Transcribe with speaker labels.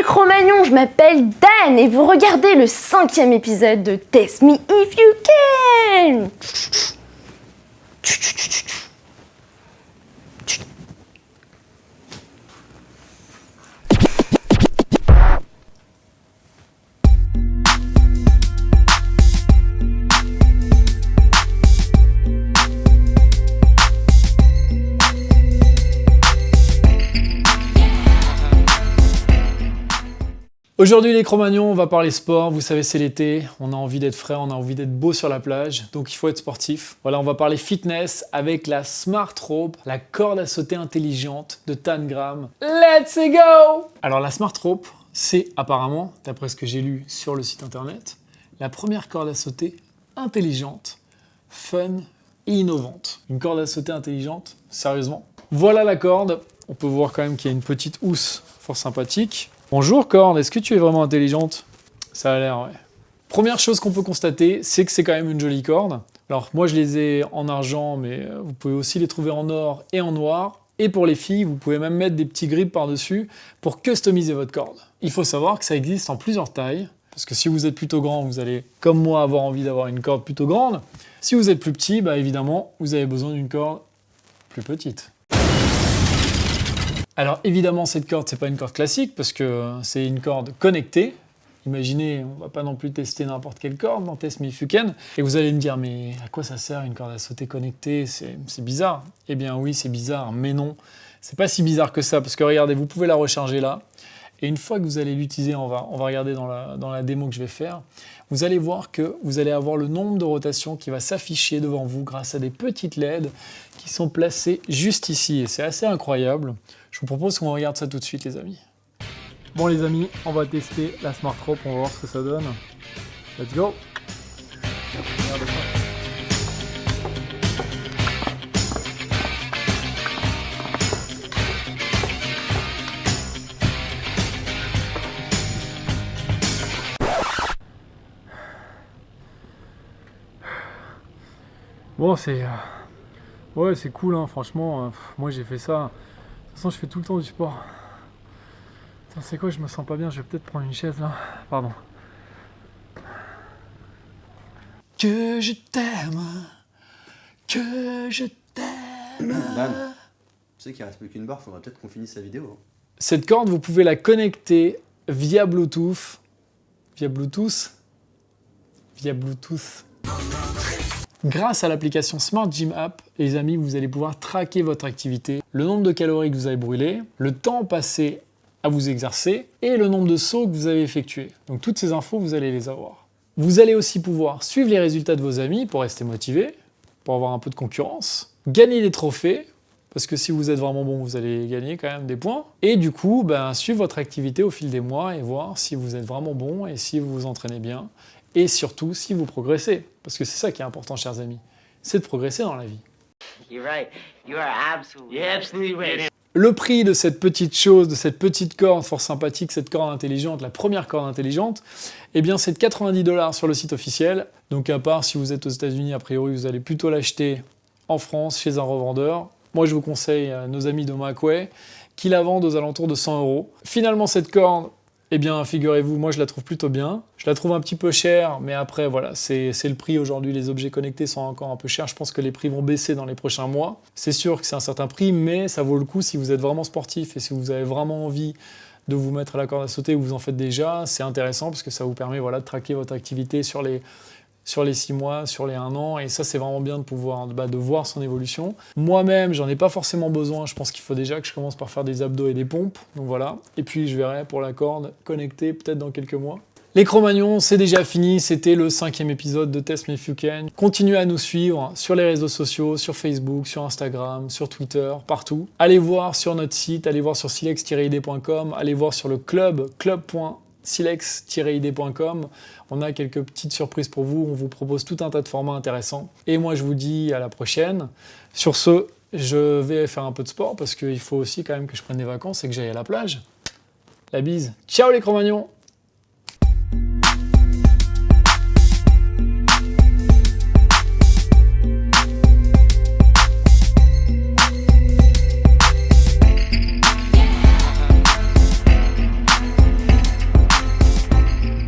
Speaker 1: Cro-Magnons, je m'appelle Dan et vous regardez le 5e épisode de Test Me If You Can.
Speaker 2: Aujourd'hui les Cro-Magnons, on va parler sport, vous savez c'est l'été, on a envie d'être frais, on a envie d'être beau sur la plage, donc il faut être sportif. Voilà, on va parler fitness avec la Smart Rope, la corde à sauter intelligente de Tangram. Let's go! Alors la Smart Rope, c'est apparemment, d'après ce que j'ai lu sur le site internet, la première corde à sauter intelligente, fun et innovante. Une corde à sauter intelligente, sérieusement. Voilà la corde, on peut voir quand même qu'il y a une petite housse fort sympathique. Bonjour corde, est-ce que tu es vraiment intelligente? Ça a l'air, ouais. Première chose qu'on peut constater, c'est que c'est quand même une jolie corde. Alors moi je les ai en argent, mais vous pouvez aussi les trouver en or et en noir. Et pour les filles, vous pouvez même mettre des petits grips par-dessus pour customiser votre corde. Il faut savoir que ça existe en plusieurs tailles, parce que si vous êtes plutôt grand, vous allez, comme moi, avoir envie d'avoir une corde plutôt grande. Si vous êtes plus petit, bah évidemment, vous avez besoin d'une corde plus petite. Alors évidemment cette corde c'est pas une corde classique parce que c'est une corde connectée. Imaginez, on va pas non plus tester n'importe quelle corde dans Test Me If You Can. Et vous allez me dire mais à quoi ça sert une corde à sauter connectée? C'est bizarre. Eh bien oui c'est bizarre, mais non. C'est pas si bizarre que ça parce que regardez, vous pouvez la recharger là. Et une fois que vous allez l'utiliser, on va regarder dans la démo que je vais faire, vous allez voir que vous allez avoir le nombre de rotations qui va s'afficher devant vous grâce à des petites LED qui sont placées juste ici. Et c'est assez incroyable. Je vous propose qu'on regarde ça tout de suite les amis. Bon les amis, on va tester la Smart Rope, on va voir ce que ça donne. Let's go! Bon c'est... Ouais c'est cool hein, franchement, moi j'ai fait ça. De toute façon, je fais tout le temps du sport. Attends, c'est quoi, je me sens pas bien, je vais peut-être prendre une chaise là. Pardon. Que je t'aime, que je t'aime.
Speaker 3: Dan, tu sais qu'il reste plus qu'une barre, faudrait peut-être qu'on finisse la vidéo.
Speaker 2: Cette corde, vous pouvez la connecter via Bluetooth. Via Bluetooth. Grâce à l'application Smart Gym App, les amis, vous allez pouvoir traquer votre activité, le nombre de calories que vous avez brûlées, le temps passé à vous exercer et le nombre de sauts que vous avez effectués. Donc toutes ces infos, vous allez les avoir. Vous allez aussi pouvoir suivre les résultats de vos amis pour rester motivé, pour avoir un peu de concurrence, gagner des trophées, parce que si vous êtes vraiment bon, vous allez gagner quand même des points. Et du coup, suivre votre activité au fil des mois et voir si vous êtes vraiment bon et si vous vous entraînez bien. Et surtout, si vous progressez. Parce que c'est ça qui est important, chers amis. C'est de progresser dans la vie.
Speaker 4: You're right. You are absolutely right.
Speaker 2: Le prix de cette petite chose, de cette petite corde fort sympathique, cette corde intelligente, la première corde intelligente, eh bien c'est de 90 $ sur le site officiel. Donc à part si vous êtes aux États-Unis, a priori vous allez plutôt l'acheter en France chez un revendeur. Moi je vous conseille nos amis de Macway qui la vendent aux alentours de 100 €. Finalement cette corde, eh bien, figurez-vous, moi je la trouve plutôt bien. Je la trouve un petit peu chère, mais après, voilà, c'est le prix aujourd'hui. Les objets connectés sont encore un peu chers. Je pense que les prix vont baisser dans les prochains mois. C'est sûr que c'est un certain prix, mais ça vaut le coup si vous êtes vraiment sportif et si vous avez vraiment envie de vous mettre à la corde à sauter ou vous en faites déjà. C'est intéressant parce que ça vous permet de traquer votre activité sur les 6 mois, sur les 1 an, et ça c'est vraiment bien de pouvoir de voir son évolution. Moi-même, j'en ai pas forcément besoin, je pense qu'il faut déjà que je commence par faire des abdos et des pompes, donc voilà. Et puis je verrai pour la corde connectée peut-être dans quelques mois. Les Cro-Magnons, c'est déjà fini, c'était le 5e épisode de Test Me If You Can. Continuez à nous suivre sur les réseaux sociaux, sur Facebook, sur Instagram, sur Twitter, partout. Allez voir sur notre site, allez voir sur silex-id.com, allez voir sur le club.silex-id.com. On a quelques petites surprises pour vous, on vous propose tout un tas de formats intéressants. Et moi je vous dis à la prochaine. Sur ce, je vais faire un peu de sport parce qu'il faut aussi quand même que je prenne des vacances et que j'aille à la plage. La bise. Ciao les Cro-Magnons!